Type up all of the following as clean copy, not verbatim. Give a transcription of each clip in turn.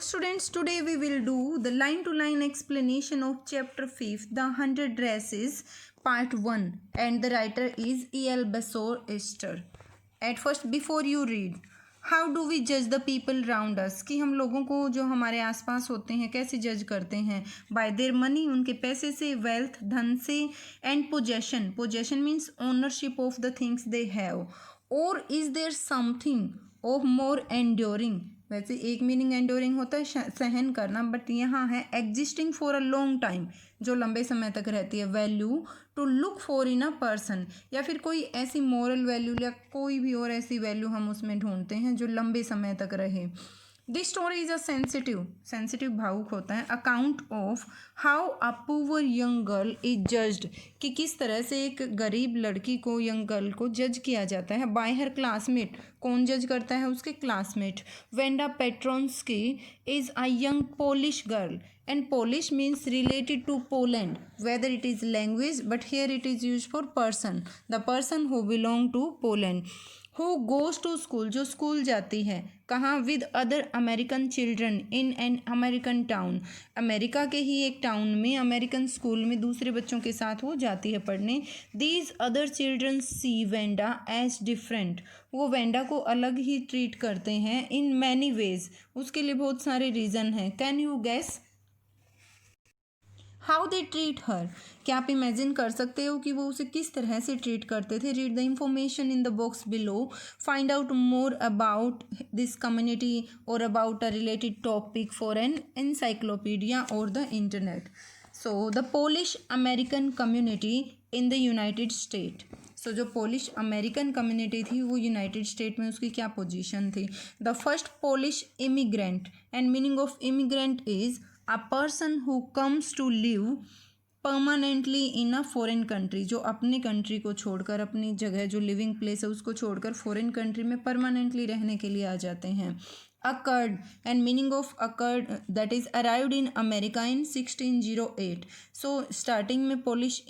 students, today we will do the line-to-line explanation of chapter 5, The 100 Races, part 1, and the writer is E.L. Basor Esther. At first, before you read, how do we judge the people around us? कि हम लोगों को जो हमारे आसपास होते हैं कैसे जज करते हैं? By their money, उनके पैसे से, wealth, धन से, and possession. Possession means ownership of the things they have. Or is there something of more enduring? वैसे एक मीनिंग एंड्योरिंग होता है सहन करना, बट यहाँ है existing for a long time, जो लंबे समय तक रहती है. Value to look for in a person, या फिर कोई ऐसी मोरल वैल्यू या कोई भी और ऐसी वैल्यू हम उसमें ढूंढते हैं जो लंबे समय तक रहे. This story is a sensitive भावुक होता है. Account of how a poor young girl is judged, कि किस तरह से एक गरीब लड़की को, यंग गर्ल को जज किया जाता है. बाय हर क्लासमेट, कौन जज करता है? उसके classmate. Wanda Petronski is a young Polish girl, and Polish means related to Poland, whether it is language, but here it is used for person, the person who belong to Poland. Who goes to school, जो school जाती है. कहाँ? With other American children in an American town, America के ही एक town में, American school में दूसरे बच्चों के साथ वो जाती है पढ़ने. These other children see Wanda as different, वो वेंडा को अलग ही ट्रीट करते हैं. इन मैनी वेज, उसके लिए बहुत सारे रीज़न हैं. Can you guess how they treat her? क्या आप इमेजिन कर सकते हो कि वो उसे किस तरह से ट्रीट करते थे? Read the information in the box below. Find out more about this community और about a related topic for an encyclopedia or the internet. So the Polish American community in the United State. So जो Polish American community थी वो United state में उसकी क्या position थी? The first Polish immigrant, and meaning of immigrant is a person who comes to live permanently in a foreign country, जो अपने country को छोड़कर, अपनी जगह जो लिविंग प्लेस है उसको छोड़कर फॉरेन कंट्री में परमानेंटली रहने के लिए आ जाते हैं. occurred, and meaning of occurred, that is arrived in America in 1608. so starting में पोलिश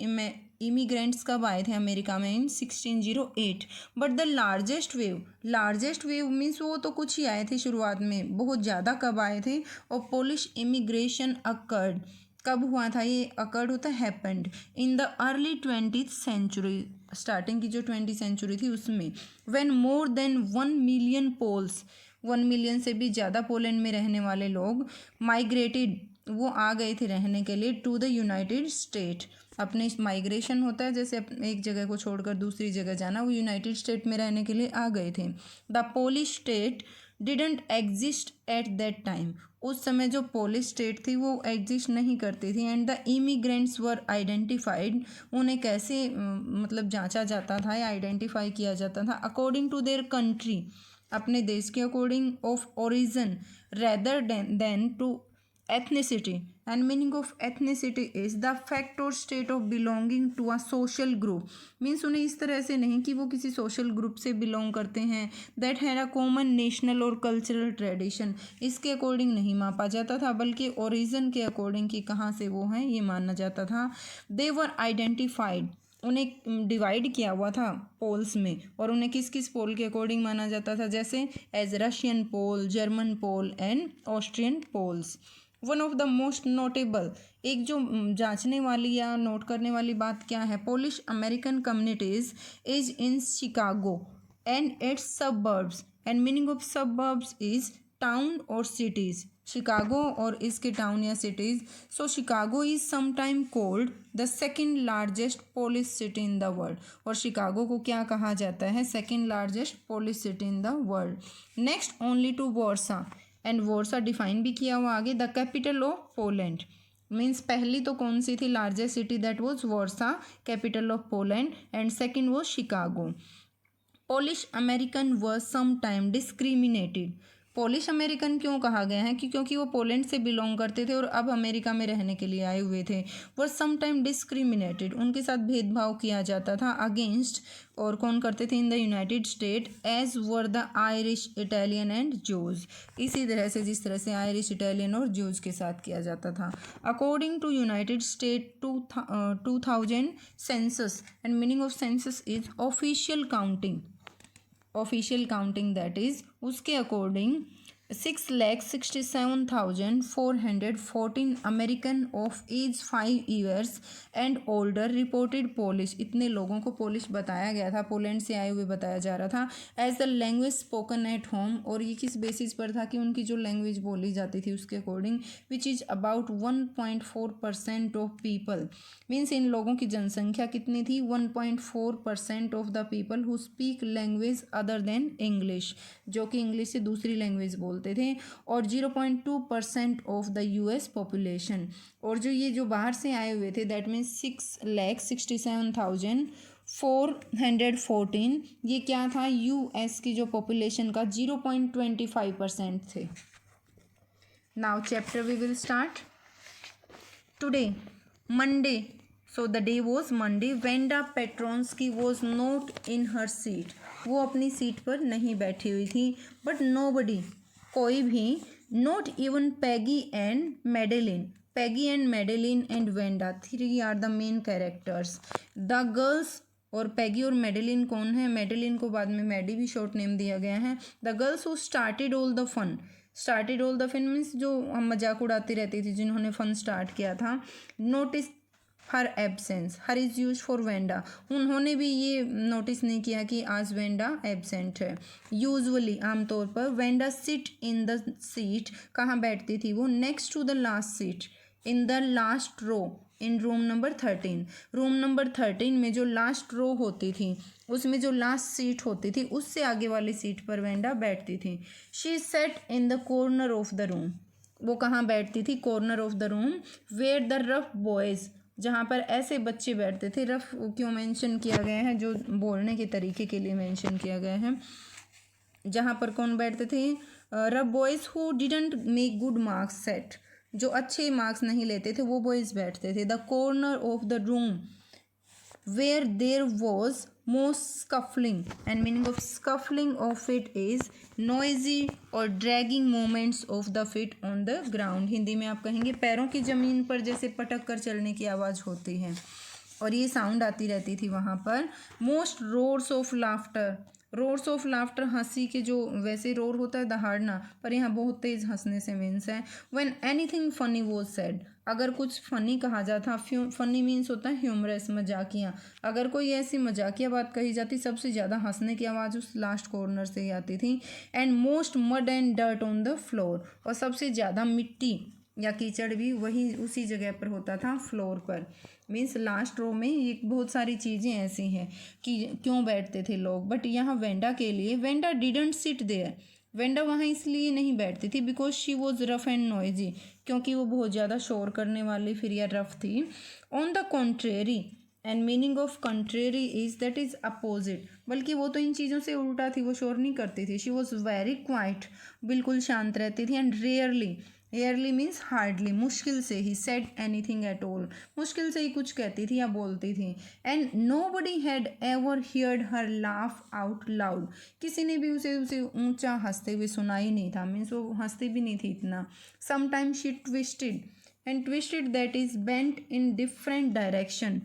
इमिग्रेंट्स कब आए थे अमेरिका में? इन 1608. But the largest wave means वो तो कुछ ही आए थे शुरुआत में, बहुत ज़्यादा कब आए थे? और पोलिश इमिग्रेशन अकर्ड, कब हुआ था ये? अकर्ड होता है happened in the early 20th century, starting की जो 20th सेंचुरी थी उसमें. When more than 1 million Poles, 1 million से भी ज़्यादा पोलैंड में रहने वाले लोग माइग्रेटेड, वो आ गए थे रहने के लिए टू द यूनाइटेड स्टेट. अपने माइग्रेशन होता है जैसे एक जगह को छोड़कर दूसरी जगह जाना, वो यूनाइटेड स्टेट में रहने के लिए आ गए थे. The Polish state didn't exist at that time, उस समय जो पोलिश स्टेट थी वो एग्जिस्ट नहीं करती थी. And the immigrants were identified, उन्हें कैसे मतलब जांचा जाता था या आइडेंटिफाई किया जाता था? अकॉर्डिंग टू देयर कंट्री, अपने देश के according, of origin rather than to ethnicity. and meaning of ethnicity is the fact or state of belonging to a social group, means उन्हें इस तरह से नहीं कि वो किसी सोशल ग्रुप से बिलोंग करते हैं. that had a common national और कल्चरल ट्रेडिशन, इसके अकॉर्डिंग नहीं मापा जाता था बल्कि ओरिजिन के अकॉर्डिंग कि कहाँ से वो हैं ये माना जाता था. they were identified, उन्हें डिवाइड किया हुआ था पोल्स में, और उन्हें किस किस पोल के अकॉर्डिंग माना जाता था? जैसे as Russian Pole, German Pole and Austrian Poles. One of the most notable, एक जो जांचने वाली या नोट करने वाली बात क्या है? Polish American communities is in Chicago and its suburbs, and meaning of suburbs is town और सिटीज़. शिकागो और इसके टाउन या cities. So Chicago is sometime called the second largest Polish city in the world, और Chicago को क्या कहा जाता है? Second largest Polish city in the world. Next only to Warsaw, and Warsaw define भी किया हुआ आगे. The capital of Poland, means पहली तो कौन सी थी largest city? That was Warsaw, capital of Poland, and second was Chicago. Polish American was some time discriminated, Polish American क्यों कहा गया है? क्योंकि वो पोलैंड से बिलोंग करते थे और अब अमेरिका में रहने के लिए आए हुए थे. वो सम टाइम डिस्क्रिमिनेटेड, उनके साथ भेदभाव किया जाता था. अगेंस्ट, और कौन करते थे? In the United State. As were the Irish, Italian and Jews, इसी तरह से जिस तरह से आयरिश, इटालियन और जूज के साथ किया जाता था. According to United State 2000 census, and meaning of census is official counting, that is उसके according 6,67,414 American of age 5 years and older reported Polish. इतने लोगों को पोलिश बताया गया था, पोलैंड से आए हुए बताया जा रहा था as the language spoken at home. और ये किस बेसिस पर था कि उनकी जो लैंग्वेज बोली जाती थी उसके according, which is about 1.4% of people. Means in लोगों की जनसंख्या कितनी थी? 1.4% of the people who speak language other than English, जो कि इंग्लिश से दूसरी लैंग्वेज बोलते थे। और 0.2% ऑफ द यूएस पॉपुलेशन। और जो ये जो बाहर से आए हुए थे, दैट मीन्स 6,67,414, ये क्या था? यूएस की जो पॉपुलेशन का 0.25% थे। Now chapter we will start today Monday. So the day was Monday. Wanda Petronski was not in her seat. वो अपनी सीट पर नहीं बैठी हुई थी। बट नोबडी, कोई भी, not even Peggy and Madeline. Peggy and Madeline and Wanda, 3 are the main characters. The girls, और पैगी और मेडेलिन कौन है? मेडेलिन को बाद में मैडी भी शॉर्ट नेम दिया गया है। The girls who started all the fun. Started all the fun means जो हम मजाक उड़ाती रहती थी, जिन्होंने फन स्टार्ट किया था। Notice her absence. Her is use for Wanda. उन्होंने भी ये नोटिस नहीं किया कि आज वेंडा एब्सेंट है। यूजुअली, आमतौर पर, Wanda sit in the seat, कहाँ बैठती थी वो? Next to the last seat, in the last row, in room number 13। Room number 13 में जो लास्ट रो होती थी, उसमें जो लास्ट सीट होती थी, उससे आगे वाली सीट पर वेंडा बैठती थी। She sat in the corner of the room. वो कहाँ बैठती थी? Corner of the room. Where the rough boys, जहाँ पर ऐसे बच्चे बैठते थे। रफ क्यों मेंशन किया गया है? जो बोलने के तरीके के लिए मेंशन किया गया है। जहाँ पर कौन बैठते थे? Rough boys who didn't make good marks set, जो अच्छे मार्क्स नहीं लेते थे, वो बॉयज़ बैठते थे। The corner of the room where there was most scuffling, and meaning of scuffling of feet is noisy और dragging moments of the feet on the ground. Hindi में आप कहेंगे पैरों की ज़मीन पर जैसे पटक कर चलने की आवाज़ होती है, और ये साउंड आती रहती थी वहाँ पर। Most roars of laughter. Roars of laughter, हंसी के जो वैसे रोर होता है दहाड़ना, पर यहाँ बहुत तेज़ हंसने से मीन्स है। When anything funny was said, अगर कुछ फ़नी कहा जाता, फ़नी मीन्स होता है ह्यूमरस, मजाकिया। अगर कोई ऐसी मजाकिया बात कही जाती, सबसे ज़्यादा हंसने की आवाज़ उस लास्ट कॉर्नर से ही आती थी। And most mud and dirt on the floor, और सबसे ज़्यादा मिट्टी या कीचड़ भी वही उसी जगह पर होता था, फ्लोर पर। मीन्स लास्ट रो में ये बहुत सारी चीज़ें ऐसी हैं कि क्यों बैठते थे लोग। बट यहाँ वेंडा के लिए, Wanda didn't sit there, Wanda वहाँ इसलिए नहीं बैठती थी because she was rough and noisy, क्योंकि वो बहुत ज़्यादा शोर करने वाली फिर या रफ थी। On the contrary, and meaning of contrary is that is opposite, बल्कि वो तो इन चीज़ों से उल्टा थी, वो शोर नहीं करती थी। शी वॉज वेरी क्वाइट, बिल्कुल शांत रहती थी। And rarely, rarely means hardly, मुश्किल से ही, सेड एनीथिंग एट ऑल, मुश्किल से ही कुछ कहती थी या बोलती थी। And nobody had ever heard her laugh out loud, किसी ने भी उसे ऊंचा हंसते हुए सुना ही नहीं था। मीन्स वो हंसती भी नहीं थी इतना। Sometimes she twisted, and twisted that is bent in different direction,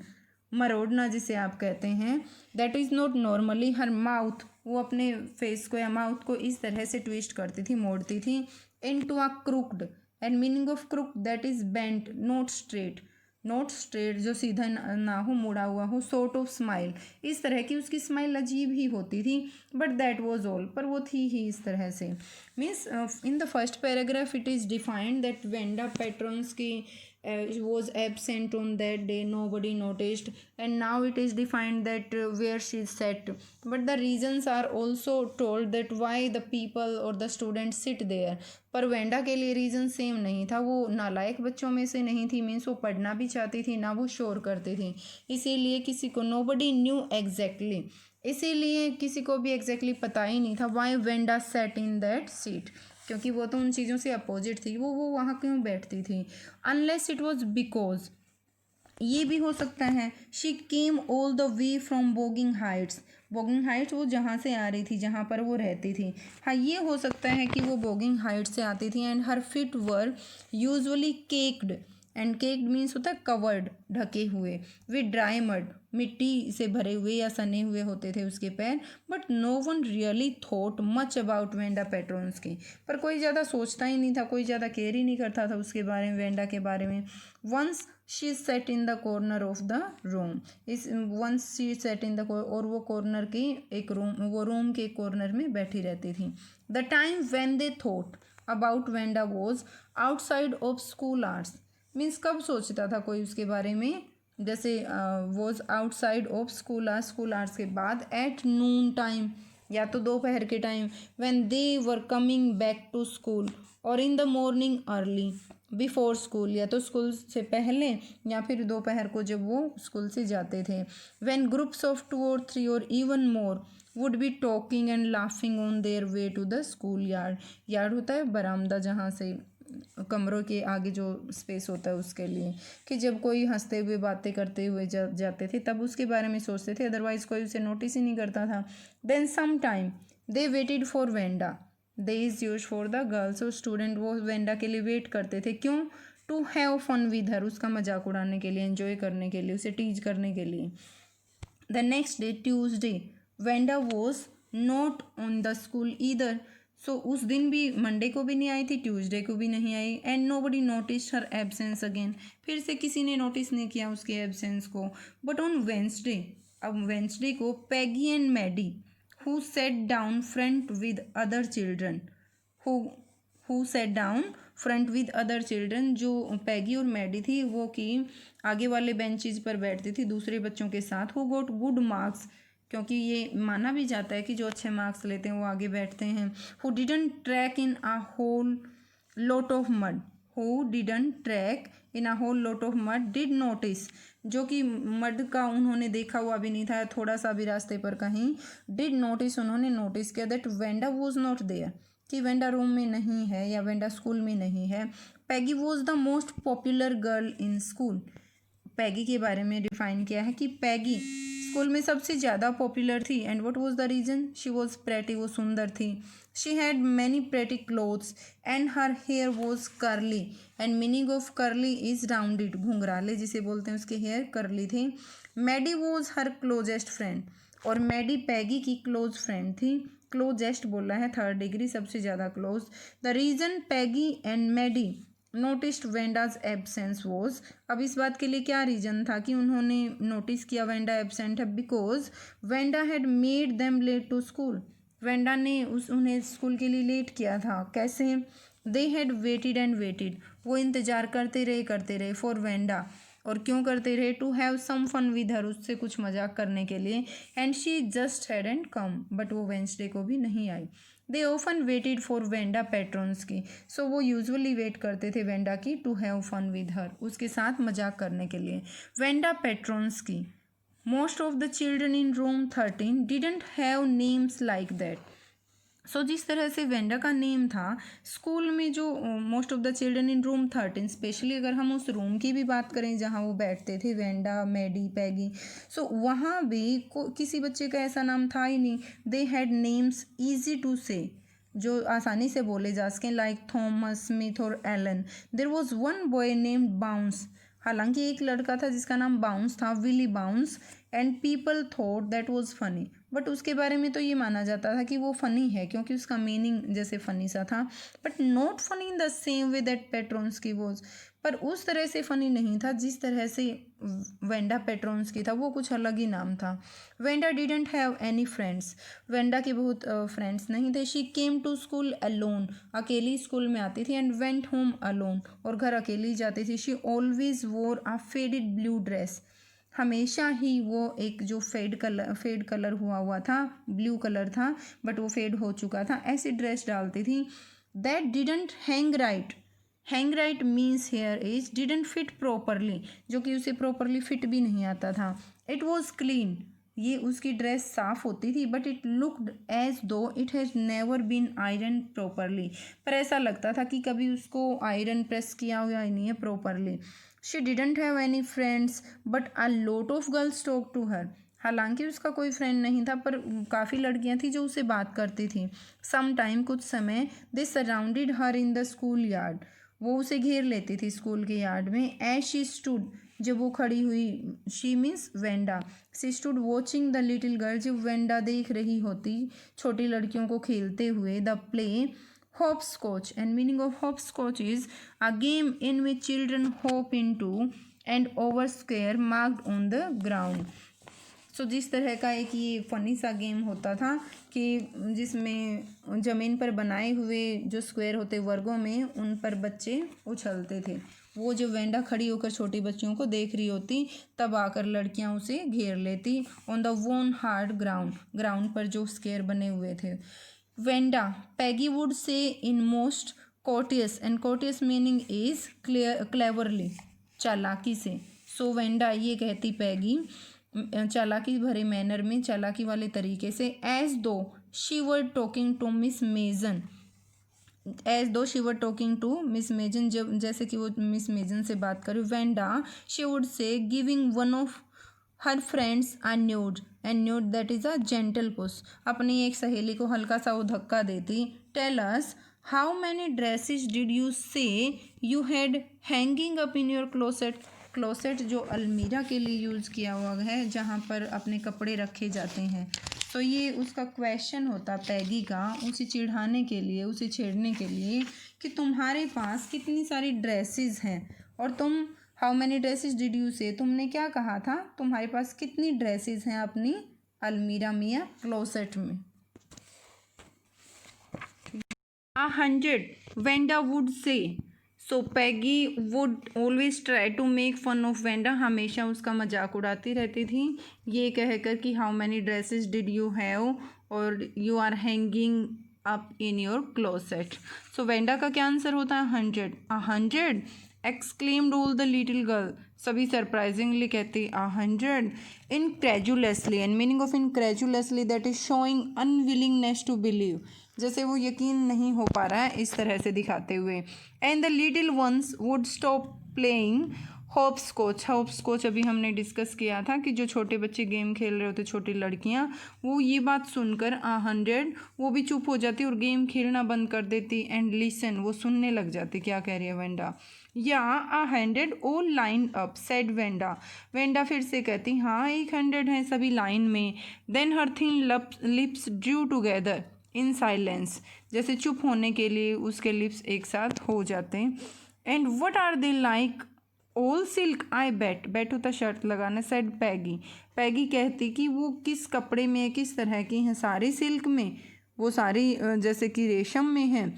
मरोड़ना जिसे आप कहते हैं। That is not normally her mouth, वो अपने फेस को या माउथ को इस तरह से ट्विस्ट करती थी, मोड़ती थी। Into a crooked, and meaning of crook that is bent, not straight, not straight जो सीधा ना हो, मुड़ा हुआ हो। सॉर्ट ऑफ स्माइल, इस तरह की उसकी स्माइल अजीब ही होती थी। बट दैट वॉज ऑल, पर वो थी ही इस तरह से। Means in the first paragraph it is defined that Wanda Petronski was absent on that day, nobody noticed, and now it is defined that where she sat, but the reasons are also told that why the people or the students sit there। पर Wanda के लिए reason same नहीं था, वो नालायक बच्चों में से नहीं थी। मीन्स वो पढ़ना भी चाहती थी, ना वो शोर करती थी। इसीलिए किसी को nobody knew exactly, इसीलिए किसी को भी एग्जैक्टली पता ही नहीं था why Wanda sat in that seat, क्योंकि वो तो उन चीज़ों से अपोजिट थी, वो वहाँ क्यों बैठती थी। अनलेस इट वॉज बिकॉज, ये भी हो सकता है, she came all the way from Boggins Heights, Boggins Heights वो जहाँ से आ रही थी, जहाँ पर वो रहती थी। हाँ, ये हो सकता है कि वो बोगिंग हाइट्स से आती थी। And her fit were usually caked, and caked means होता है कवर्ड, ढके हुए, विद ड्राई मड, मिट्टी से भरे हुए या सने हुए होते थे उसके पैर. But no one really thought much about Wanda Petronski. पर कोई ज़्यादा सोचता ही नहीं था, कोई ज़्यादा केयर ही नहीं करता था उसके बारे में, वेंडा के बारे में. Once she sat in the corner of the room. Once she sat in the, और वो कॉर्नर की एक रूम, वो रूम के कॉर्नर में बैठी रहती थी. The time when they thought about Wanda was outside of school hours. Means कब सोचता था कोई उसके बारे में, जैसे was outside of school hours, school hours के बाद, एट नून टाइम या तो दोपहर के time, when they were coming back to school, or in the morning early before school, या तो स्कूल से पहले या फिर दोपहर को जब वो स्कूल से जाते थे. व्हेन ग्रुप्स ऑफ 2 और 3 और even more would be talking and laughing on their way to the school yard. Yard होता है बरामदा, जहाँ से कमरों के आगे जो स्पेस होता है उसके लिए, कि जब कोई हंसते हुए बातें करते हुए जाते थे तब उसके बारे में सोचते थे, अदरवाइज कोई उसे नोटिस ही नहीं करता था. Then some time they waited for Wanda. They is use for the girls, और स्टूडेंट वो वेंडा के लिए वेट करते थे. क्यों? To have fun with her, उसका मजाक उड़ाने के लिए, एंजॉय करने के लिए, उसे टीज करने के लिए. The next day Tuesday Wanda was not on the school either. So उस दिन भी, मंडे को भी नहीं आई थी, ट्यूसडे को भी नहीं आई. And nobody notice her absence again. फिर से किसी ने नोटिस नहीं किया उसके एब्सेंस को. बट ऑन वेंसडे, अब वेंसडे को, Peggy and Maddie who sat down front with other children, who sat down front with other children, जो पैगी और मैडी थी वो कि आगे वाले बेंचेज पर बैठती थी दूसरे बच्चों के साथ. हु गोट गुड मार्क्स, क्योंकि ये माना भी जाता है कि जो अच्छे मार्क्स लेते हैं वो आगे बैठते हैं. Who didn't track in a whole lot of mud, who didn't track in a whole lot of mud, did notice, जो कि मड का उन्होंने देखा हुआ भी नहीं था थोड़ा सा भी रास्ते पर कहीं. डिड नोटिस, उन्होंने नोटिस किया, that Wanda was not there, कि वेंडा रूम में नहीं है या वेंडा स्कूल में नहीं है. Peggy was the most popular girl in school. Peggy के बारे में डिफाइन किया है कि पैगी स्कूल में सबसे ज़्यादा पॉपुलर थी. And what was the reason? She was pretty, वो सुंदर थी. She had many pretty clothes and her hair was curly. And meaning of curly is rounded, घुंघराले जिसे बोलते हैं, उसके हेयर कर्ली थे. Maddie was her closest friend, और मैडी पैगी की क्लोज फ्रेंड थी. क्लोजेस्ट बोला है, थर्ड डिग्री, सबसे ज़्यादा close. The reason Peggy and Maddie noticed Wanda's absence was, अब इस बात के लिए क्या रीज़न था कि उन्होंने नोटिस किया वेंडा एब्सेंट है? Because Wanda had made them late to school. Wanda ने उन्हें स्कूल के लिए लेट किया था. कैसे? They had waited and waited, वो इंतज़ार करते रहे फॉर वेंडा. और क्यों करते रहे? To have some fun with her, उससे कुछ मजाक करने के लिए. And she just hadn't come, but वो वेंसडे को भी नहीं आई. They often waited for Wanda Petronski, so वो यूजुअली वेट करते थे वेंडा की, to have fun with her, उसके साथ मजाक करने के लिए. Wanda Petronski, most of the children in room 13 didn't have names like that. So जिस तरह से वेंडा का नेम था स्कूल में, जो most of the children in room 13, specially अगर हम उस रूम की भी बात करें जहाँ वो बैठते थे, वेंडा, मैडी, पैगी, सो वहाँ भी किसी बच्चे का ऐसा नाम था ही नहीं. They had names easy to say, जो आसानी से बोले जा सकें, लाइक थॉमस, स्मिथ और Allen. There was one boy named Bounce, हालांकि एक लड़का था जिसका नाम बाउंस था, Willie Bounce. And people thought that was funny, but उसके बारे में तो ये माना जाता था कि वो फ़नी है क्योंकि उसका मीनिंग जैसे फ़नी सा था. But not funny in the same way that Petronski was, पर उस तरह से फ़नी नहीं था जिस तरह से वेंडा पेट्रोन्स्की था, वो कुछ अलग ही नाम था. Wanda didn't have any friends, Wanda के बहुत फ्रेंड्स नहीं थे. She came to school alone, अकेली स्कूल में आती थी. एंड वेंट होम अलोन, और घर अकेली जाती थी. शी ऑलवेज वोर अ फेडेड ब्लू ड्रेस, हमेशा ही वो एक जो फेड कलर हुआ था, ब्लू कलर था बट वो फेड हो चुका था, ऐसी ड्रेस डालती थी. That didn't hang right, hang right means here is, didn't fit properly, जो कि उसे प्रॉपरली फिट भी नहीं आता था. इट वॉज क्लीन, ये उसकी ड्रेस साफ़ होती थी. But it looked as though it has never been iron properly, पर ऐसा लगता था कि कभी उसको आयरन प्रेस किया हुआ ही नहीं है properly. She didn't have any friends but a lot of girls talk to her, हालांकि उसका कोई फ्रेंड नहीं था पर काफ़ी लड़कियां थी जो उससे बात करती थी. सम टाइम, कुछ समय, दे surrounded her in the school yard, वो उसे घेर लेती थी स्कूल के यार्ड में। एज शी स्टूड, जब वो खड़ी हुई, she means Wanda, she stood watching the little girl, जब वेंडा देख रही होती छोटी लड़कियों को खेलते हुए। They play hopscotch, and meaning of hopscotch is a game in which children hop into and over square marked on the ground. So जिस तरह का एक ये फ़नी सा गेम होता था कि जिसमें ज़मीन पर बनाए हुए जो स्क्वायर होते वर्गों में, उन पर बच्चे उछलते थे। वो जो वेंडा खड़ी होकर छोटी बच्चियों को देख रही होती, तब आकर लड़कियां उसे घेर लेती ऑन द वोन हार्ड ग्राउंड, ग्राउंड पर जो स्क्वायर बने हुए थे। Wanda, Peggy would say in most courteous, and courteous meaning is cleverly, चालाकी से। सो वेंडा ये कहती पैगी चालाकी भरे मैनर में, चालाकी वाले तरीके से। As though she were talking to Miss Mason, as though she were talking to Miss Mason, जब जैसे कि वो मिस मेजन से बात करे। When the she would say giving one of her friends a nudge, and nudge that is a gentle push, अपनी एक सहेली को हल्का सा वो धक्का देती। Tell us how many dresses did you say you had hanging up in your closet, closet जो अलमीरा के लिए यूज़ किया हुआ है, जहाँ पर अपने कपड़े रखे जाते हैं। तो ये उसका क्वेश्चन होता पैगी का, उसे चिढ़ाने के लिए, उसे छेड़ने के लिए कि तुम्हारे पास कितनी सारी ड्रेसेस हैं, और तुम how many dresses did you से, तुमने क्या कहा था, तुम्हारे पास कितनी ड्रेसेस हैं अपनी अलमीरा में या क्लोसेट में। 100 Wanda would say, so Peggy would always try to make fun of Wanda, हमेशा उसका मजाक उड़ाती रहती थी ये कहकर कि how many dresses did you have, और you are hanging up in your closet. So Wanda का क्या आंसर होता है 100। 100 exclaimed all the little girl, सभी सरप्राइजिंगली कहती 100। Incredulously, and meaning of incredulously that is showing unwillingness to believe, जैसे वो यकीन नहीं हो पा रहा है, इस तरह से दिखाते हुए। And the little ones would stop playing hopscotch, hopscotch अभी हमने डिस्कस किया था कि जो छोटे बच्चे गेम खेल रहे होते, छोटी लड़कियां, वो ये बात सुनकर 100 वो भी चुप हो जाती और गेम खेलना बंद कर देती। एंड लिसन, वो सुनने लग जाती क्या कह रही है वेंडा। या 100 all line up said Wanda, Wanda फिर से कहती हाँ 100 हैं सभी लाइन में। Then her thin lips drew together in silence, जैसे चुप होने के लिए उसके लिप्स एक साथ हो जाते हैं। And what are they like all silk I bet, bet होता शर्त लगाना। सेड पैगी, पैगी कहती कि वो किस कपड़े में, किस तरह की हैं, सारी सिल्क में, वो सारी जैसे कि रेशम में है,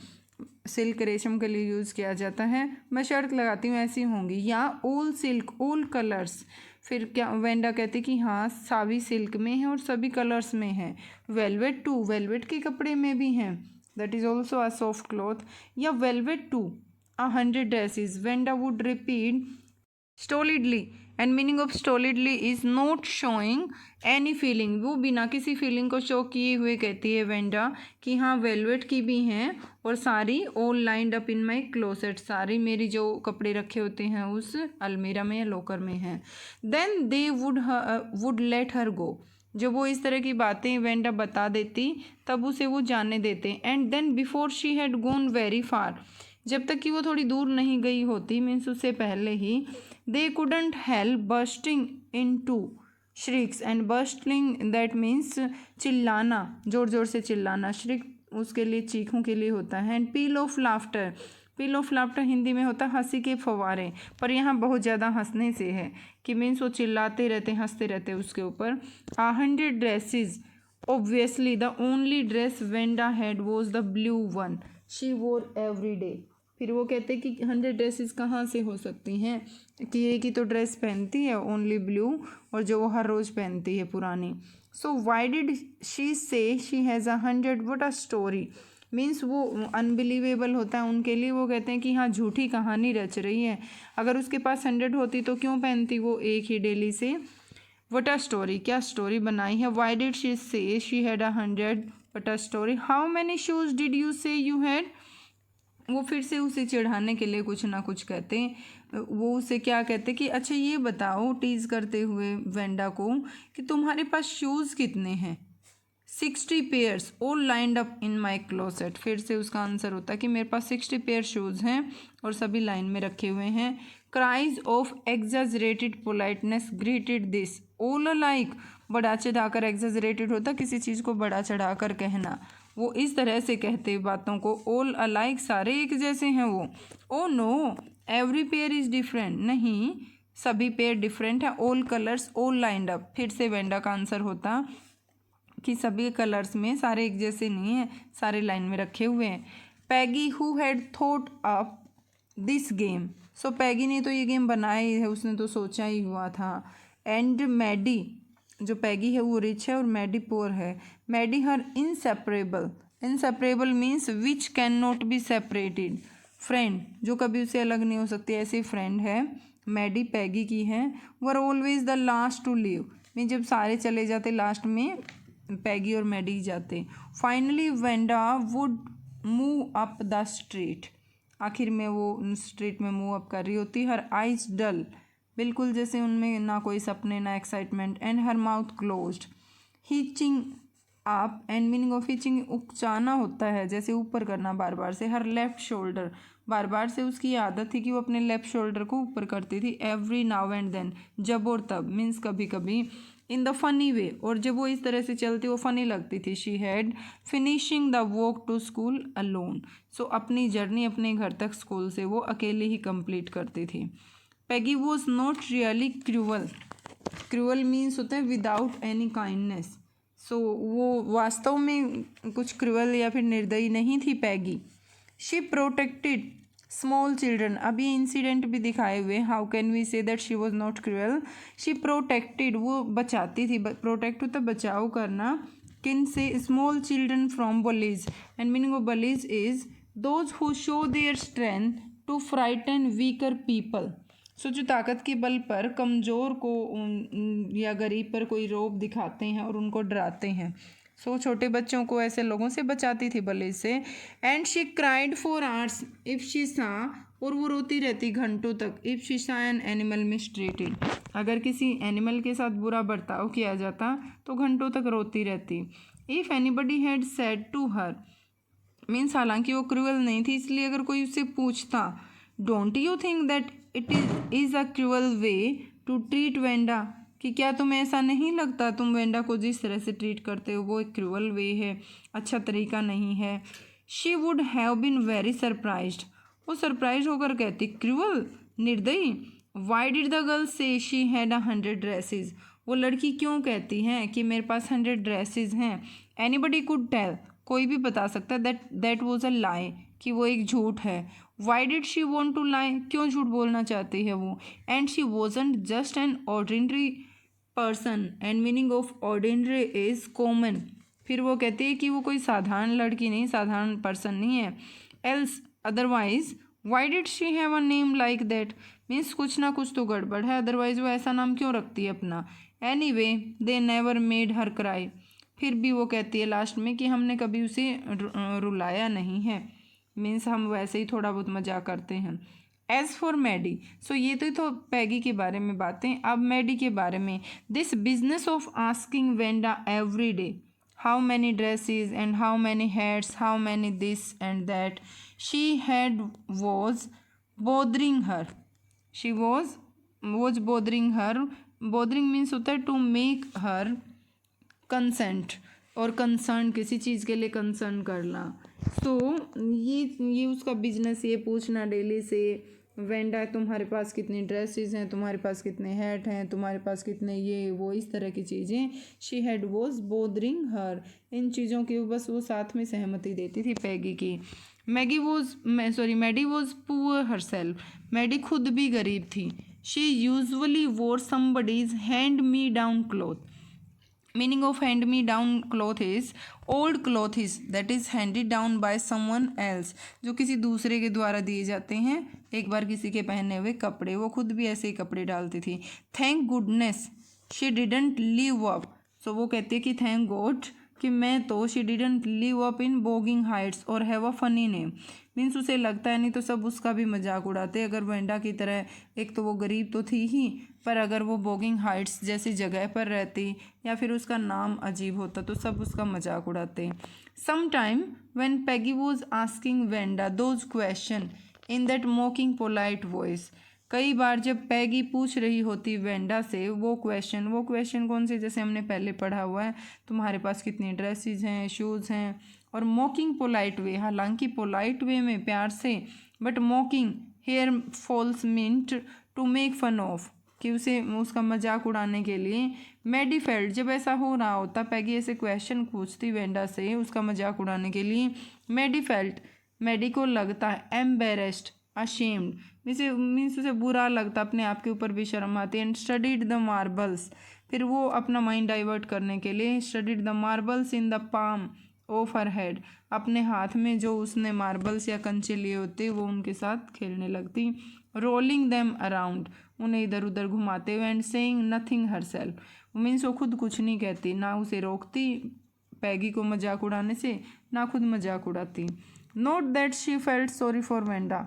सिल्क रेशम के लिए यूज़ किया जाता है, मैं शर्त लगाती हूँ ऐसी होंगी। या ऑल सिल्क ऑल कलर्स, फिर क्या वेंडा कहती कि हाँ सभी सिल्क में है और सभी कलर्स में है। वेलवेट टू, वेलवेट के कपड़े में भी हैं, that is also a soft cloth. या velvet too 100 dresses, Wanda would repeat stolidly, and meaning of stolidly is not showing any feeling, वो बिना किसी फीलिंग को शो किए हुए कहती है वेंडा कि हाँ वेलवेट की भी हैं और सारी all lined up in my closet, सारी मेरी जो कपड़े रखे होते हैं उस अलमीरा में या लॉकर में हैं। Then they would let her go, जब वो इस तरह की बातें वेंडा बता देती तब उसे वो जाने देते। And then before she had gone very far, जब तक कि वो थोड़ी दूर नहीं गई होती, मीन्स उससे पहले ही, they couldn't help bursting into shrieks, and bursting that means चिल्लाना, जोर जोर से चिल्लाना, श्रिक उसके लिए चीखों के लिए होता है। And peel of laughter, peel of laughter Hindi में होता है हंसी के फव्वारे, पर यहाँ बहुत ज़्यादा हंसने से है कि मीन्स वो चिल्लाते रहते, हंसते रहते उसके ऊपर। 100 dresses, obviously the only dress Wanda had was the blue one she वोर एवरी डे। फिर वो कहते कि 100 ड्रेसेस कहाँ से हो सकती हैं, कि एक ही तो ड्रेस पहनती है ओनली ब्लू, और जो वो हर रोज़ पहनती है पुरानी। सो वाई डिड शी से she has 100, what a story, means वो अनबिलीवेबल होता है उनके लिए, वो कहते हैं कि हाँ झूठी कहानी रच रही है, अगर उसके पास 100 होती तो क्यों पहनती वो एक ही डेली से। व्हाट अ स्टोरी, क्या स्टोरी बनाई है। वाई डिड शी से she had 100, what a story. How many shoes did you say you had, वो फिर से उसे चिढ़ाने के लिए कुछ ना कुछ कहते हैं। वो उसे क्या कहते कि अच्छा ये बताओ, टीज़ करते हुए वेंडा को, कि तुम्हारे पास शूज़ कितने हैं, 60 pairs all lined up in my closet. फिर से उसका आंसर होता है कि मेरे पास 60 पेयर शूज़ हैं और सभी लाइन में रखे हुए हैं। Cries of exaggerated politeness greeted this all alike. बढ़ा चढ़ाकर एग्जैजरेटेड होता किसी चीज़ को बढ़ा चढ़ाकर कहना, वो इस तरह से कहते बातों को। ऑल अलाइक सारे एक जैसे हैं वो। Oh know every pair is different, नहीं सभी पेयर डिफरेंट है। All colours all lined up, फिर से वेंडा का आंसर होता कि सभी कलर्स में सारे एक जैसे नहीं हैं, सारे लाइन में रखे हुए हैं। Peggy who had thought up this game, so Peggy ने तो ये गेम बनाया ही है, उसने तो सोचा ही हुआ था। एंड मैडी, जो पैगी है वो रिच है और मैडी पुअर है। Maddie her inseparable, inseparable means which can not be separated, friend जो कभी उसे अलग नहीं हो सकती, ऐसी फ्रेंड है मैडी पैगी की है। Were always the last to leave, mean जब सारे चले जाते लास्ट में पैगी और मैडी जाते। Finally Wanda would move up the street, आखिर में वो स्ट्रीट में मूव अप कर रही होती। हर आइज डल, बिल्कुल जैसे उनमें ना कोई सपने ना excitement. And her mouth closed. Hitching up, and meaning of hitching उकचाना होता है, जैसे ऊपर करना बार बार से। हर लेफ्ट शोल्डर, बार बार से उसकी आदत थी कि वो अपने लेफ्ट शोल्डर को ऊपर करती थी। एवरी नाउ एंड देन, जब और तब मीन्स कभी कभी। इन द फनी वे, और जब वो इस तरह से चलती वो फनी लगती थी। She had finishing the walk to school alone, so अपनी जर्नी अपने घर तक स्कूल से वो अकेले ही कंप्लीट करती थी। Peggy was not really cruel, cruel means होता है विदाउट एनी काइंडनेस, सो वो वास्तव में कुछ क्रूअल या फिर निर्दयी नहीं थी Peggy. She protected small children, अब ये इंसिडेंट भी दिखाए हुए। How can we say that she was not cruel. She protected, वो बचाती थी, प्रोटेक्ट होता बचाव करना, किन से, small children from bullies. And meaning of bullies is those who show their strength to frighten weaker people, so जो ताकत के बल पर कमज़ोर को या गरीब पर कोई रौब दिखाते हैं और उनको डराते हैं। सो छोटे बच्चों को ऐसे लोगों से बचाती थी बले से। And she cried for hours if she सा, और वो रोती रहती घंटों तक। इफ़ शी सा एन एनिमल मिस्ट्रीटेड, अगर किसी एनिमल के साथ बुरा बर्ताव किया जाता तो घंटों तक रोती रहती। If anybody had said to her, means हालांकि वो क्रूअल नहीं थी, इसलिए अगर कोई उससे पूछता, don't you think that it is a cruel way to treat Wanda, कि क्या तुम्हें ऐसा नहीं लगता तुम वेंडा को जिस तरह से ट्रीट करते हो वो एक क्रूअल वे है, अच्छा तरीका नहीं है। She would have been very surprised, वो सरप्राइज होकर कहती क्रूअल, निर्दयी। Why did the girl say she had 100 dresses, वो लड़की क्यों कहती हैं कि मेरे पास 100 ड्रेसेस हैं। एनीबडी कुड टेल, कोई भी बता सकता है दैट वॉज अ लाई, कि वो एक झूठ है। Why did she want to lie, क्यों झूठ बोलना चाहती है वो। And she wasn't just an ordinary person, and meaning of ordinary is common, फिर वो कहती है कि वो कोई साधारण लड़की नहीं, साधारण पर्सन नहीं है। Else otherwise, Y did she have a name like that, means कुछ ना कुछ तो गड़बड़ है, अदरवाइज वो ऐसा नाम क्यों रखती है अपना। Any way they never made her cry, फिर भी वो कहती है लास्ट में कि हमने कभी उसे रुलाया नहीं है, मीन्स हम वैसे ही थोड़ा बहुत मजाक करते हैं। एज फॉर मैडी, सो ये तो पैगी के बारे में बातें। अब मैडी के बारे में, this business of asking Wanda every day how many dresses and how many hats, how many this and that she had was bothering her, she was bothering her. Bothering means होता है to make her consent, और concern किसी चीज़ के लिए concern करना। सो ये उसका business, ये पूछना डेली से, वेंडा तुम्हारे पास कितनी ड्रेसेस हैं, तुम्हारे पास कितने हैट हैं, तुम्हारे पास कितने ये वो, इस तरह की चीज़ें। शी हैड वॉज बोदरिंग हर, इन चीज़ों की बस वो साथ में सहमति देती थी पैगी की। Maddie was poor herself, Maddie खुद भी गरीब थी। She usually wore somebody's hand me down cloth, meaning of hand me down cloth is old cloth is that is handed down by someone else, जो किसी दूसरे के द्वारा दिए जाते हैं, एक बार किसी के पहने हुए कपड़े, वो खुद भी ऐसे ही कपड़े डालती थी। Thank goodness she didn't live up, so वो कहती है कि थैंक गॉड कि मैं तो she didn't live up in Boggins Heights और have a funny name, means उसे लगता है, नहीं तो सब उसका भी मजाक उड़ाते अगर वेंडा की तरह। एक तो वो गरीब तो थी ही, पर अगर वो बोगिंग हाइट्स जैसी जगह पर रहती या फिर उसका नाम अजीब होता तो सब उसका मजाक उड़ाते। Some time when Peggy was asking Wanda those question in that mocking polite voice, कई बार जब पैगी पूछ रही होती वेंडा से वो क्वेश्चन कौन से, जैसे हमने पहले पढ़ा हुआ है, तुम्हारे पास कितनी ड्रेसेस हैं, शूज़ हैं, और मॉकिंग पोलाइट वे, हालांकि पोलाइट वे में प्यार से, but mocking here false meant to make fun of, कि उसे उसका मजाक उड़ाने के लिए। मैडी फेल्ट, जब ऐसा हो रहा होता, पैगी ऐसे क्वेश्चन पूछती वेंडा से उसका मजाक उड़ाने के लिए, मैडी फेल्ट, मैडी को लगता है एम्बेरेस्ड, अशेम्ड, मीन्स उसे बुरा लगता, अपने आप के ऊपर भी शर्म आती। एंड स्टडीड द मार्बल्स, फिर वो अपना माइंड डाइवर्ट करने के लिए studied the marbles in the palm of her head, अपने हाथ में जो उसने मार्बल्स या कंचे लिए होते वो उनके साथ खेलने लगती। रोलिंग देम अराउंड, उन्हें इधर उधर घुमाते हुए। And saying nothing her self, means वो खुद कुछ नहीं कहती, ना उसे रोकती पैगी को मजाक उड़ाने से, ना खुद मजाक उड़ाती। Note that she felt sorry for Wanda,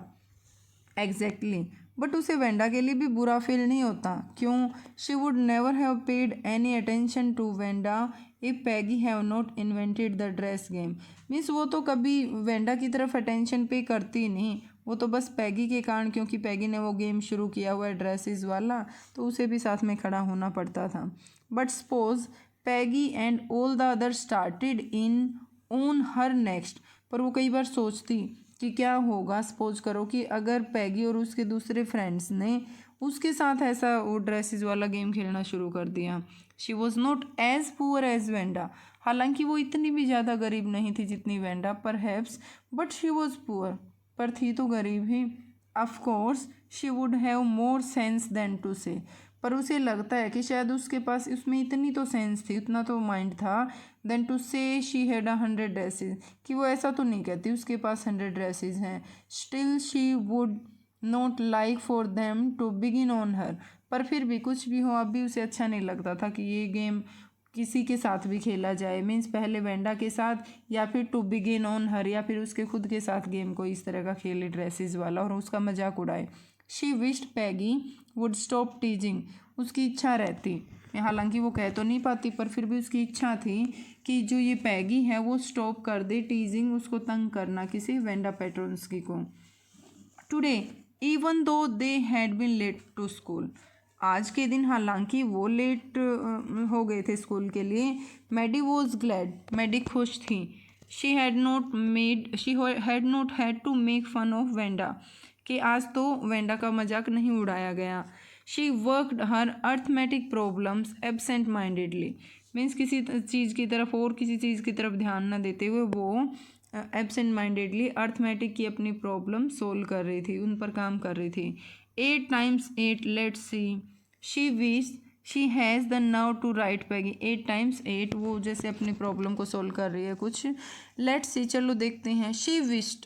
exactly, but उसे वेंडा के लिए भी बुरा फील नहीं होता। क्यों? She would never have paid any attention to Wanda if Peggy have not invented the dress game, means वो तो कभी वेंडा की तरफ अटेंशन पे करती नहीं, वो तो बस पैगी के कारण, क्योंकि पैगी ने वो गेम शुरू किया हुआ है ड्रेसेस वाला, तो उसे भी साथ में खड़ा होना पड़ता था। But suppose Peggy and all the other started in on her next, पर वो कई बार सोचती कि क्या होगा, सपोज करो कि अगर पैगी और उसके दूसरे फ्रेंड्स ने उसके साथ ऐसा वो ड्रेसेस वाला गेम खेलना शुरू कर दिया। She was not as poor as Wanda, हालांकि वो इतनी भी ज़्यादा गरीब नहीं थी जितनी वेंडा, पर haves, but she was poor, पर थी तो गरीब ही। Of course she would have more sense than to say, पर उसे लगता है कि शायद उसके पास उसमें इतनी तो सेंस थी, उतना तो माइंड था, than to say she had 100 dresses, कि वो ऐसा तो नहीं कहती उसके पास 100 ड्रेसेस हैं। Still she would not like for them to begin on her, पर फिर भी कुछ भी हो अब भी उसे अच्छा नहीं लगता था कि ये गेम किसी के साथ भी खेला जाए, मीन्स पहले वेंडा के साथ, या फिर टू बिगिन ऑन हर, या फिर उसके खुद के साथ गेम को इस तरह का खेले ड्रेसेस वाला और उसका मजाक उड़ाए। She wished Peggy would stop टीजिंग, उसकी इच्छा रहती, हालांकि वो कह तो नहीं पाती, पर फिर भी उसकी इच्छा थी कि जो ये पैगी है वो स्टॉप कर दे टीजिंग, उसको तंग करना, किसी वेंडा पेट्रोन्स्की को। Today even though they had been late to school, आज के दिन हालांकि वो लेट हो गए थे स्कूल के लिए। मैडी वॉज ग्लैड, मैडी खुश थी। She had not had to make fun of Wanda, कि आज तो वेंडा का मजाक नहीं उड़ाया गया। She worked her arithmetic problems absent mindedly, means किसी चीज़ की तरफ और किसी चीज़ की तरफ ध्यान न देते हुए वो एब्सेंट माइंडेडली अर्थमेटिक की अपनी प्रॉब्लम सोल्व कर रही थी, उन पर काम कर रही थी। 8 times 8 let's see, she wish she has the nerve to write Peggy, 8 times 8 वो जैसे अपनी प्रॉब्लम को सोल्व कर रही है कुछ। लेट्स सी, चलो देखते हैं। शी विश्ड,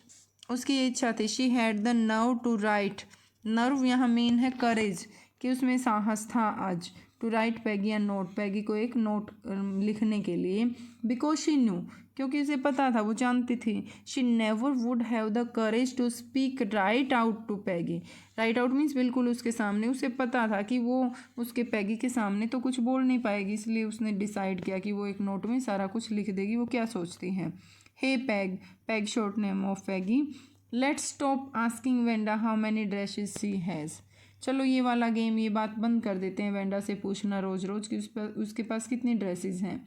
उसकी ये इच्छा थी। She had the nerve to write, nerve यहाँ मीन है करेज, कि उसमें साहस था आज। टू राइट पैगी या नोट, पैगी को एक नोट लिखने के लिए। बिकॉज शी न्यू, क्योंकि उसे पता था, वो जानती थी। She never would have the courage to speak right out to Peggy, right out means बिल्कुल उसके सामने, उसे पता था कि वो उसके पैगी के सामने तो कुछ बोल नहीं पाएगी, इसलिए उसने डिसाइड किया कि वो एक नोट में सारा कुछ लिख देगी, वो क्या सोचती है। Hey Peg, Peg short name of Peggy, let's stop asking Wanda how many dresses she has, चलो ये वाला गेम, ये बात बंद कर देते हैं, वेंडा से पूछना रोज़ रोज़ कि उसके पास कितनी ड्रेसेस हैं।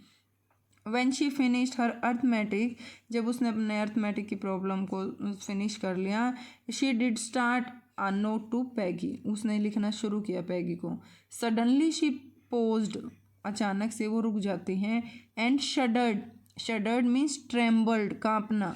When she finished her arithmetic, जब उसने अपने अर्थमेटिक की प्रॉब्लम को फिनिश कर लिया, she did start a note to Peggy, उसने लिखना शुरू किया पैगी को। Suddenly she paused, अचानक से वो रुक जाती हैं। And shuddered means trembled, कांपना।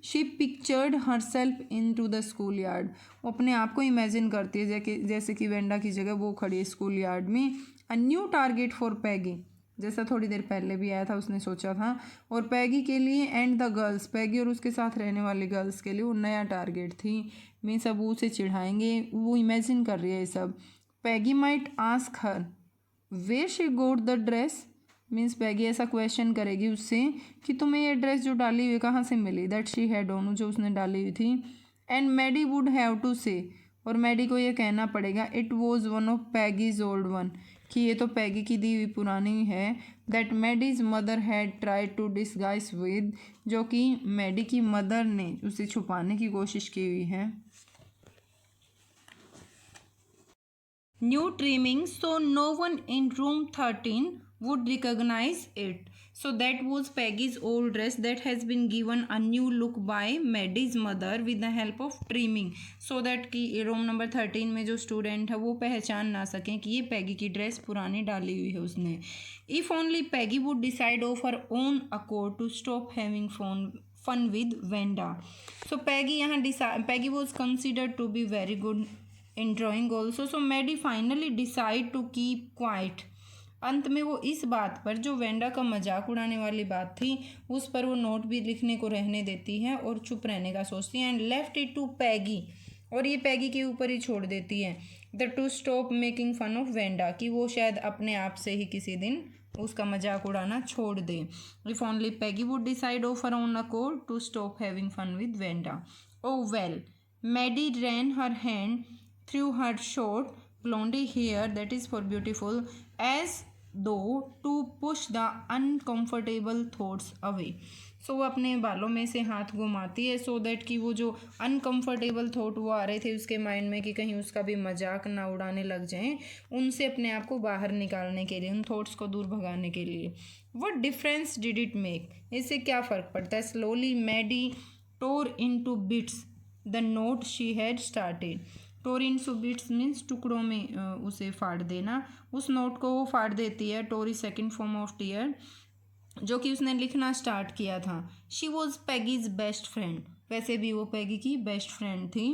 She pictured herself into the school yard, वो अपने आप को इमेजिन करती है जैसे कि वेंडा की जगह वो खड़ी है स्कूल यार्ड में। A new target for Peggy, जैसा थोड़ी देर पहले भी आया था, उसने सोचा था। और पैगी के लिए एंड द गर्ल्स, पैगी और उसके साथ रहने वाले गर्ल्स के लिए वो नया टारगेट थी। मीन सब उसे चिढ़ाएंगे, वो इमेजिन कर रही है ये सब। Peggy might ask her where she got the dress, means Peggy ऐसा क्वेश्चन करेगी उससे कि तुम्हें ये ड्रेस जो डाली हुई कहाँ से मिली, दैट शी हैड ऑन, जो उसने डाली हुई थी। And Maddie would have to say, और मैडी को ये कहना पड़ेगा, it was one of Peggy's old one, कि ये तो पैगी की दी हुई पुरानी है। That Maddie's mother had try to disguise with, जो कि मैडी की मदर ने उसे छुपाने की कोशिश की हुई है। New trimming, so no one in room 13 would recognize it. So that was Peggy's old dress that has been given a new look by Maddie's mother with the help of trimming, so that कि room number 13 में जो student है वो पहचान ना सकें कि ये पैगी की ड्रेस पुरानी डाली हुई है उसने। If only Peggy would decide of her own accord to stop having fun with Wenda. So Peggy यहाँ Peggy was considered to be very good in drawing also. So Maddie finally decide to keep quiet. अंत में वो इस बात पर, जो Wanda का मजाक उड़ाने वाली बात थी, उस पर वो नोट भी लिखने को रहने देती है और चुप रहने का सोचती है। And left it to Peggy, और ये पैगी के ऊपर ही छोड़ देती है, the two stop making fun of Wanda, कि वो शायद अपने आप से ही किसी दिन उसका मजाक उड़ाना छोड़ दे। If only Peggy would decide of her own accord to stop having fun with Wanda. Oh well, Maddie ran her hand through her short blondie hair that is for beautiful, as though to push the uncomfortable thoughts away. सो वो अपने बालों में से हाथ घुमाती है so that कि वो जो अनकम्फर्टेबल थॉट वो आ रहे थे उसके माइंड में कि कहीं उसका भी मजाक ना उड़ाने लग जाएं, उनसे अपने आप को बाहर निकालने के लिए, उन थॉट्स को दूर भगाने के लिए। What difference did it make, इससे क्या फ़र्क पड़ता है। Slowly Maddie tore into bits the note she had started. Tore into bits means टुकड़ों में उसे फाड़ देना, उस नोट को वो फाड़ देती है। Tore is second form of tear, जो कि उसने लिखना स्टार्ट किया था। She was Peggy's best friend, वैसे भी वो पैगी की बेस्ट फ्रेंड थी।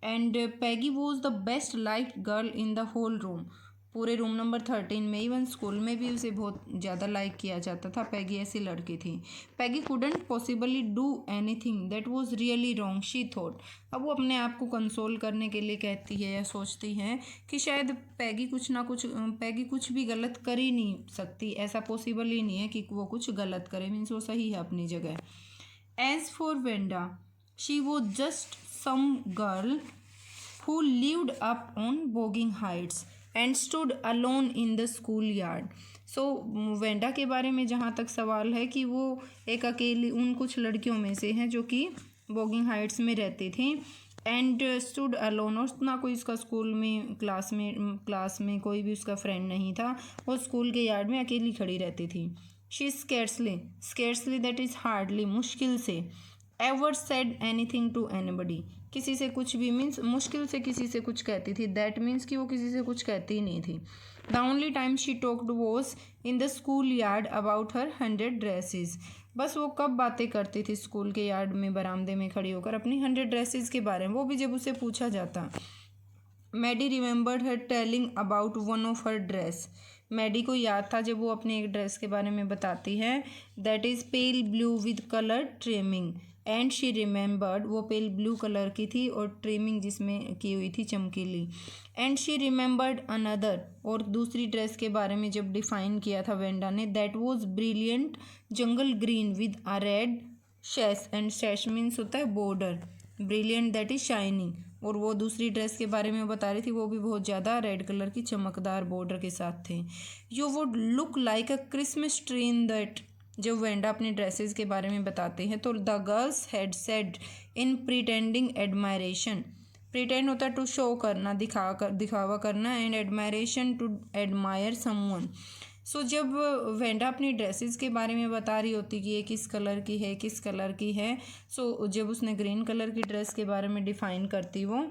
And Peggy was the best liked girl in the whole room, पूरे रूम नंबर 13 में, इवन स्कूल में भी उसे बहुत ज़्यादा लाइक किया जाता था। पैगी ऐसी लड़की थी। Peggy couldn't possibly do anything that was really wrong she thought. अब वो अपने आप को कंसोल करने के लिए कहती है या सोचती है कि शायद पैगी कुछ भी गलत कर ही नहीं सकती, ऐसा पॉसिबल ही नहीं है कि वो कुछ गलत करे, मीन्स वो सही है अपनी जगह। As for Wanda, she was just some girl who lived up on Bogging Heights and stood alone in the schoolyard. So Wanda के बारे में जहाँ तक सवाल है कि वो एक अकेली उन कुछ लड़कियों में से हैं जो कि बॉगिंग हाइट्स में रहती थी। एंड स्टूड अलोन, और ना कोई उसका स्कूल में क्लास में कोई भी उसका फ्रेंड नहीं था, वो स्कूल के यार्ड में अकेली खड़ी रहती थी। She scarcely that is hardly, मुश्किल से, ever said anything to anybody, किसी से कुछ भी, मीन्स मुश्किल से किसी से कुछ कहती थी। दैट मीन्स कि वो किसी से कुछ कहती ही नहीं थी। The only time she talked was in the school yard about her 100 dresses. बस वो कब बातें करती थी स्कूल के यार्ड में बरामदे में खड़ी होकर अपनी 100 ड्रेसेस के बारे में, वो भी जब उसे पूछा जाता। Maddie remembered her telling about one of her dress. Maddie को याद था जब वो अपने एक ड्रेस के बारे में बताती है, that is pale blue with colour trimming. And she remembered, वो पेल ब्लू कलर की थी और ट्रिमिंग जिसमें की हुई थी चमकीली। एंड शी रिमेंबर्ड अनदर, और दूसरी ड्रेस के बारे में जब डिफाइन किया था वेंडा ने, that was brilliant jungle green with a red sash, and sash means होता है border, brilliant that is shining. और वो दूसरी ड्रेस के बारे में बता रही थी, वो भी बहुत ज़्यादा रेड कलर की चमकदार बॉर्डर के साथ थे। You would look like a Christmas tree in that, जब वेंडा अपनी ड्रेसेस के बारे में बताते हैं तो the girls had said in pretending admiration. Pretend होता है टू शो करना, दिखावा करना, and admiration to admire someone. So जब वेंडा अपनी ड्रेसेस के बारे में बता रही होती कि ये किस कलर की है, किस कलर की है, सो जब उसने ग्रीन कलर की ड्रेस के बारे में डिफ़ाइन करती, वो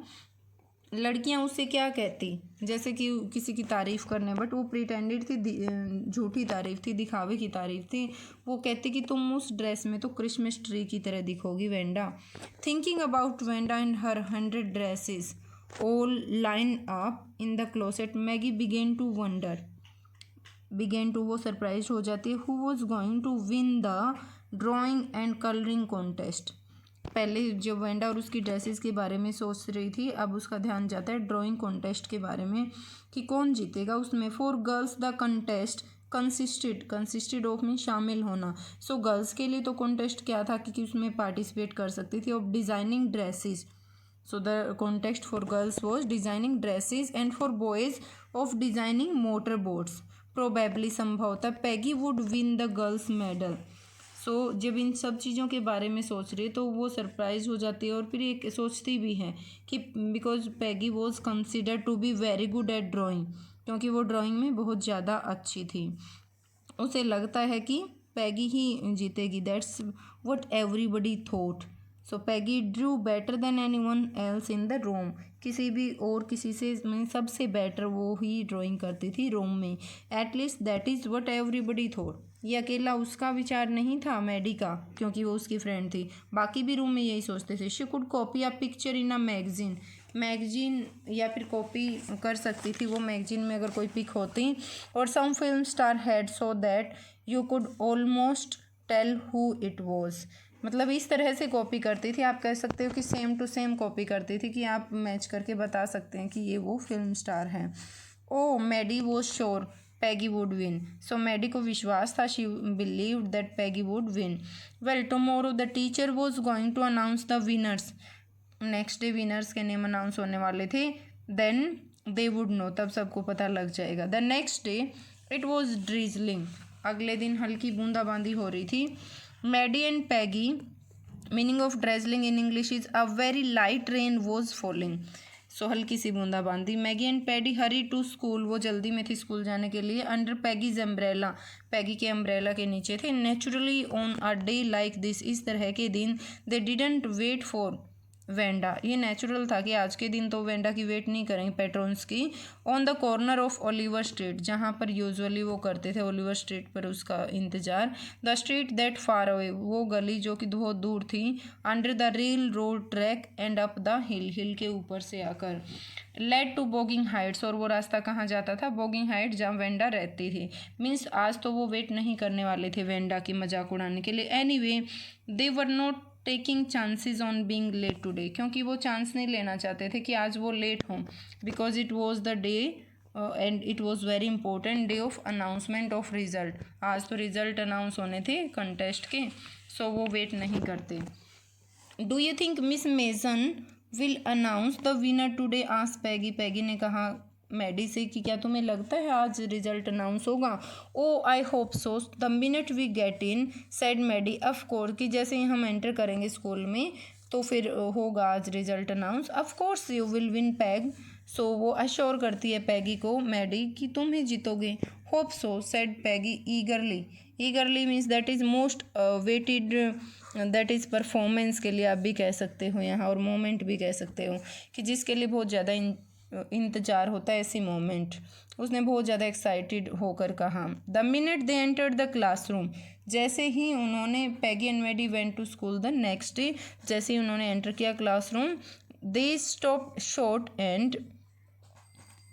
लड़कियां उससे क्या कहती, जैसे कि किसी की तारीफ़ करने, बट वो प्रिटेंडेड थी, झूठी तारीफ़ थी, दिखावे की तारीफ़ थी। वो कहती कि तुम उस ड्रेस में तो क्रिसमस ट्री की तरह दिखोगी Wanda. Thinking about Wanda and her 100 dresses all line up in the closet, Maggie began to वो सरप्राइज हो जाती है, who was going to win the drawing and colouring contest. पहले जब वेंडा और उसकी ड्रेसेस के बारे में सोच रही थी, अब उसका ध्यान जाता है ड्राइंग कॉन्टेस्ट के बारे में कि कौन जीतेगा उसमें। For girls the contest consisted of में शामिल होना। सो गर्ल्स के लिए तो कॉन्टेस्ट क्या था कि उसमें पार्टिसिपेट कर सकती थी। Of designing dresses, so the contest for girls was designing dresses and for boys of designing motor boats. Probably संभवतः Peggy would win the girls medal. So जब इन सब चीज़ों के बारे में सोच रही है तो वो सरप्राइज हो जाती है और फिर एक सोचती भी है कि because Peggy was consider to be very good at drawing, क्योंकि वो ड्राइंग में बहुत ज़्यादा अच्छी थी। उसे लगता है कि पैगी ही जीतेगी। That's what everybody thought. So Peggy Drew better than anyone else in the room. किसी से में सबसे बेटर वो ही ड्राइंग करती थी रूम में। At least that is what everybody thought. ये अकेला उसका विचार नहीं था मैडी का, क्योंकि वो उसकी फ्रेंड थी, बाकी भी रूम में यही सोचते थे। She could copy a picture in a magazine या फिर कॉपी कर सकती थी वो मैगजीन में अगर कोई पिक होती। और some film star had so that you could almost tell who it was. मतलब इस तरह से कॉपी करती थी, आप कह सकते हो कि सेम टू सेम कॉपी करती थी कि आप मैच करके बता सकते हैं कि ये वो फिल्म स्टार है। Oh Maddie was sure Peggy would win. So Maddie को विश्वास था, she believed that Peggy would win. Well tomorrow the teacher was going to announce the winners. Next day winners के नेम अनाउंस होने वाले थे। Then they would know, तब सबको पता लग जाएगा। The next day it was drizzling. अगले दिन हल्की बूंदाबांदी हो रही थी। Maddie and Peggy, meaning of drizzling in English is a very light rain was falling. So हल्की सी बूंदाबांदी। Maggie and Paddy hurry to school, वो जल्दी में थी स्कूल जाने के लिए। अंडर पैगीज अम्ब्रेला, पैगी के अम्ब्रेला के नीचे थे। Naturally on a day like this, इस तरह के दिन, they didn't wait for Wanda. ये नेचुरल था कि आज के दिन तो वेंडा की वेट नहीं करेंगे, पेट्रोन्स की। On the corner of Oliver street, जहाँ पर यूजुअली वो करते थे ओलिवर स्ट्रीट पर उसका इंतजार। The street that far away, वो गली जो कि बहुत दूर थी। Under the rail road track and up the हिल के ऊपर से आकर। लेड टू बोगिंग हाइट्स, और वो रास्ता कहाँ जाता था? बोगिंग हाइट, जहाँ वेंडा रहती थी। मीन्स आज तो वो वेट नहीं करने वाले थे वेंडा की मजाक उड़ाने के लिए। Anyway they were not taking chances on being late today, क्योंकि वो चांस नहीं लेना चाहते थे कि आज वो लेट हों। Because it was the day and it was very important day of announcement of result. आज तो रिजल्ट अनाउंस होने थे कंटेस्ट के, सो वो वेट नहीं करते। Do you think Miss Mason will announce the winner today? Asked Peggy. Peggy ने कहा मैडी से कि क्या तुम्हें लगता है आज रिजल्ट अनाउंस होगा? Oh I hope so the minute we get in, said Maddie. Of course, कि जैसे ही हम एंटर करेंगे स्कूल में तो फिर होगा आज result announce. Of course you will win Peg. So वो अश्योर करती है पैगी को मैडी कि तुम ही जीतोगे। Hope so said Peggy eagerly means that is most waited, that is performance के लिए आप भी कह सकते हो यहाँ, और मोमेंट भी कह सकते हो कि जिसके लिए बहुत ज़्यादा इंतजार होता है, ऐसी मोमेंट। उसने बहुत ज़्यादा एक्साइटेड होकर कहा। The minute they entered the classroom, जैसे ही उन्होंने Peggy and Maddie went to school the next day, जैसे ही उन्होंने एंटर किया classroom, they stopped short and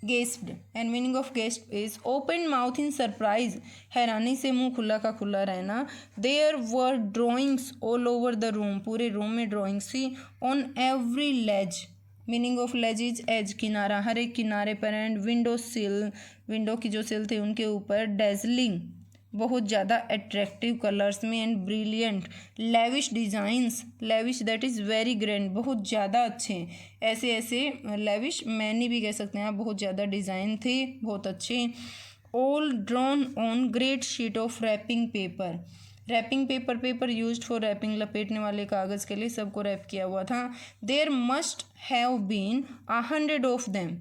gasped. And meaning of gasp is open mouth in surprise, हैरानी से मुंह खुला का खुला रहना। There were drawings all over the room, पूरे रूम में ड्राइंग्स थी। On every ledge, meaning of ledge is edge, किनारा, हर एक किनारे पर। एंड विंडो की जो सिल थी उनके ऊपर। डेजलिंग, बहुत ज़्यादा अट्रैक्टिव कलर्स में। And brilliant, lavish designs, lavish that is very grand, बहुत ज़्यादा अच्छे, ऐसे लेविश मैनी भी कह सकते हैं आप, बहुत ज़्यादा डिज़ाइन थे, बहुत अच्छे। All drawn on great sheet of wrapping paper, paper used for wrapping, लपेटने वाले कागज़ के लिए सबको रैप किया हुआ था। There must have been 100 of them,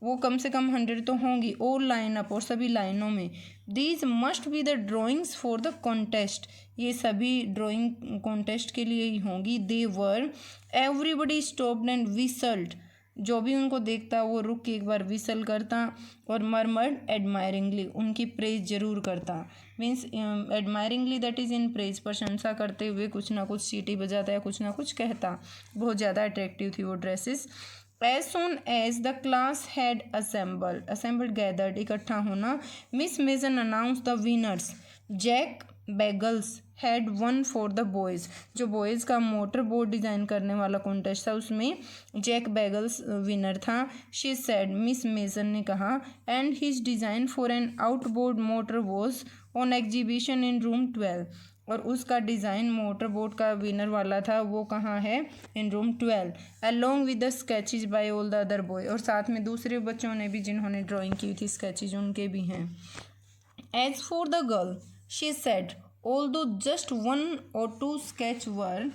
वो कम से कम 100 तो होंगी। ऑल लाइन अप, और सभी लाइनों में। These must be the drawings for the contest, ये सभी ड्राइंग कॉन्टेस्ट के लिए ही होंगी। दे वर, एवरीबडी स्टॉप्ड एंड विसल्ड, जो भी उनको देखता वो रुक के एक बार विसल करता। और मरमर्ड एडमायरिंगली, उनकी प्रेज जरूर करता। Means admiringly that is in praise, प्रशंसा करते हुए कुछ ना कुछ सीटी बजाता या कुछ ना कुछ कहता। बहुत ज़्यादा अट्रैक्टिव थी वो dresses. As soon as the class had assembled gathered, इकट्ठा होना, Miss Mason announced the winners. Jack Beggles had won for the boys, जो बॉयज़ का मोटर बोट डिज़ाइन करने वाला कॉन्टेस्ट था उसमें जैक बैगल्स विनर था। शी सेड, मिस मेजर ने कहा, and his design for an outboard motor was on exhibition in room 12, और उसका डिज़ाइन मोटर बोट का विनर वाला था, वो कहाँ है, in room 12, along with the sketches by all the other boy, और साथ में दूसरे बच्चों ने भी जिन्होंने ड्राइंग की थी स्केचेज उनके भी हैं। As for the girl, she said, although just 1 or 2 sketch were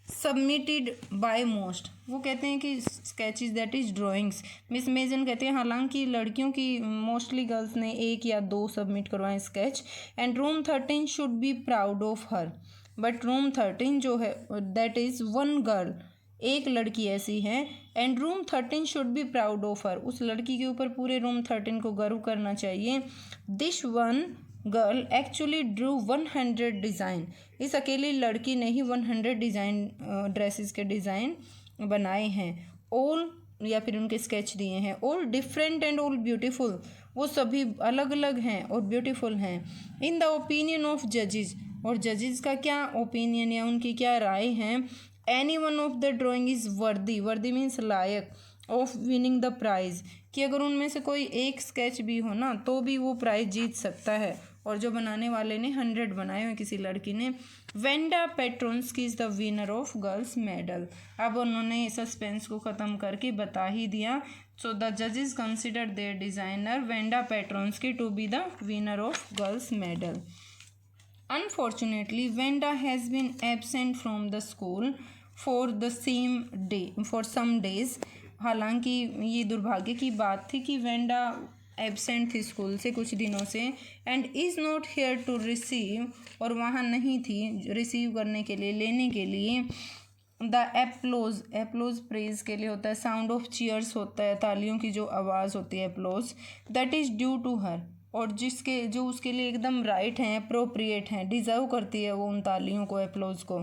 submitted by most, वो कहते हैं कि sketches that is drawings, Miss Mason कहते हैं हालांकि लड़कियों की मोस्टली गर्ल्स ने 1 या 2 सबमिट करवाए sketch, and room 13 should be proud of her, but room 13 जो है दैट इज़ 1 गर्ल, एक लड़की ऐसी है, and room 13 should be proud of her, उस लड़की के ऊपर पूरे रूम 13 को गर्व करना चाहिए। This one girl actually Drew 100 design, इस अकेली लड़की ने ही 100 डिज़ाइन ड्रेसेस के डिज़ाइन बनाए हैं। ऑल, या फिर उनके स्केच दिए हैं, all different and all beautiful, वो सभी अलग अलग हैं और ब्यूटीफुल हैं। इन द ओपिनियन ऑफ जजेस, और जजेस का क्या ओपिनियन या उनकी क्या राय है, any one of the drawing is worthy, worthy means लायक, ऑफ विनिंग द प्राइज़, कि अगर उनमें से कोई एक स्केच भी हो ना तो भी वो प्राइज़ जीत सकता है, और जो बनाने वाले ने 100 बनाए हुए किसी लड़की ने। Wanda Petronski is the winner of girls medal, अब उन्होंने सस्पेंस को ख़त्म करके बता ही दिया। सो द जजेस consider their designer Wanda Petronski to be the winner of girls medal. Unfortunately, Venda has been absent from the school for some days. हालांकि ये दुर्भाग्य की बात थी कि वेंडा एबसेंट थी स्कूल से कुछ दिनों से, and is not here to receive, और वहाँ नहीं थी रिसीव करने के लिए, लेने के लिए, द एप्लोज, एप्लोज प्रेज के लिए होता है, साउंड ऑफ चीयर्स होता है, तालियों की जो आवाज़ होती है applause, that is due to her, और जिसके जो उसके लिए एकदम राइट हैं, अप्रोप्रिएट हैं, डिज़र्व करती है वो उन तालियों को, एप्लोज को।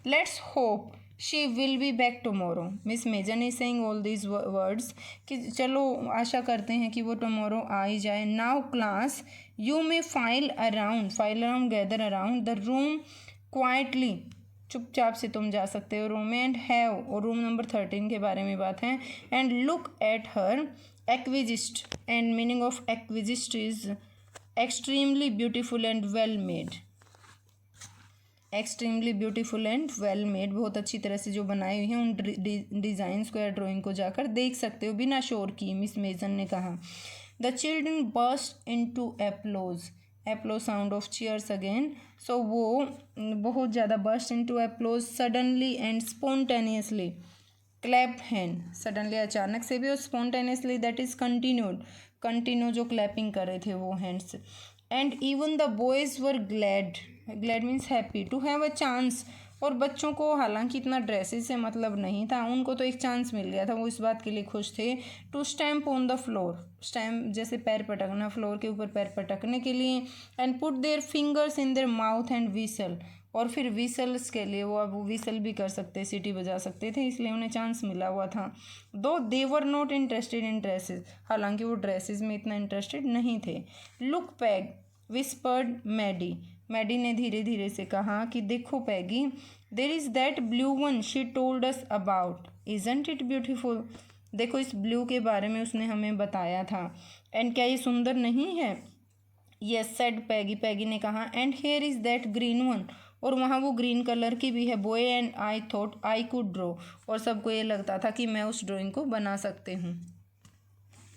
Let's hope she will be back tomorrow, Miss Mason is saying all these words, कि चलो आशा करते हैं कि वो टमोरो आ ही जाए। Now class you may file around gather around the room quietly, चुपचाप से तुम जा सकते हो रूम में, एंड हैव, और रूम नंबर 13 के बारे में बात है, and look at her exquisite, and meaning of exquisite is extremely beautiful and well made, extremely beautiful and well made, बहुत अच्छी तरह से जो बनाई हुई हैं उन डिज़ाइंस को या ड्राइंग को जाकर देख सकते हो बिना शोर की, मिस मेजन ने कहा। The children burst into applause, applause sound of cheers again, so वो बहुत ज़्यादा burst into applause suddenly and spontaneously, clap hand, suddenly अचानक से भी, और स्पॉन्टेनियसली दैट इज़ कंटिन्यू जो क्लैपिंग कर रहे थे वो hands, and even the boys were glad means happy to have a chance, और बच्चों को हालांकि इतना ड्रेसेस से मतलब नहीं था, उनको तो एक चांस मिल गया था, वो इस बात के लिए खुश थे। To stamp on the floor, stamp जैसे पैर पटकना, फ्लोर के ऊपर पैर पटकने के लिए, and put their fingers in their mouth and whistle, और फिर विसल्स के लिए वो अब विसल भी कर सकते, सीटी बजा सकते थे, इसलिए उन्हें चांस मिला हुआ था। Though they were not interested in dresses, हालांकि वो ड्रेसेस में इतना इंटरेस्टेड नहीं थे। लुक पैग विस्पर्ड मैडी ने धीरे धीरे से कहा कि देखो Peggy, there is that blue one she told us about, isn't it beautiful, देखो इस ब्लू के बारे में उसने हमें बताया था, एंड क्या ये सुंदर नहीं है, यस सेड पैगी ने कहा, and here is that green one, और वहाँ वो ग्रीन कलर की भी है, boy and I thought I could draw, और सबको ये लगता था कि मैं उस ड्राइंग को बना सकते हूँ।